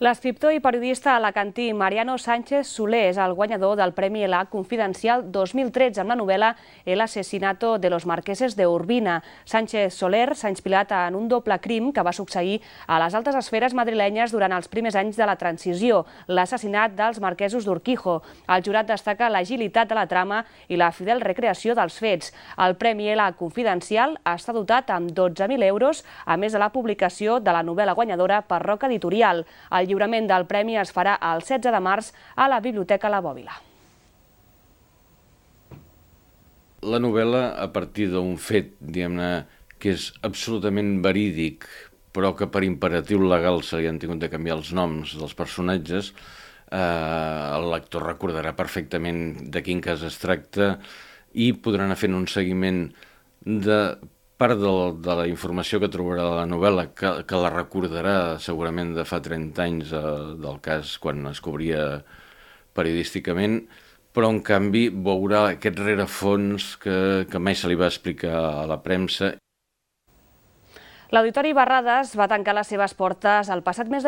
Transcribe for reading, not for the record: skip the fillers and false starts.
L'escriptor i periodista alacantí Mariano Sánchez Soler és el guanyador del Premi ELA Confidencial 2013 amb la novel·la El asesinato de los marqueses de Urbina. Sánchez Soler s'ha inspirat en un doble crim que va succeir a les altes esferes madrilenyes durant els primers anys de la transició, l'assassinat dels marquesos d'Urquijo. El jurat destaca l'agilitat de la trama i la fidel recreació dels fets. El Premi ELA Confidencial està dotat amb 12.000 euros, a més de la publicació de la novel·la guanyadora per Roca Editorial. El lliurament del premi es farà el 16 de març a la Biblioteca La Bòbila. La novel·la, a partir d'un fet, diguem-ne, que és absolutament verídic, però que per imperatiu legal se li han tingut de canviar els noms dels personatges, el lector recordarà perfectament de quin cas es tracta i podrà anar fent un seguiment de part de la informació que trobarà a la novel·la, que la recordarà segurament de fa 30 anys del cas quan es cobria periodísticament, però en canvi veurà aquest rerefons que mai se li va explicar a la premsa. L'Auditori Barrades va tancar les seves portes el passat mes de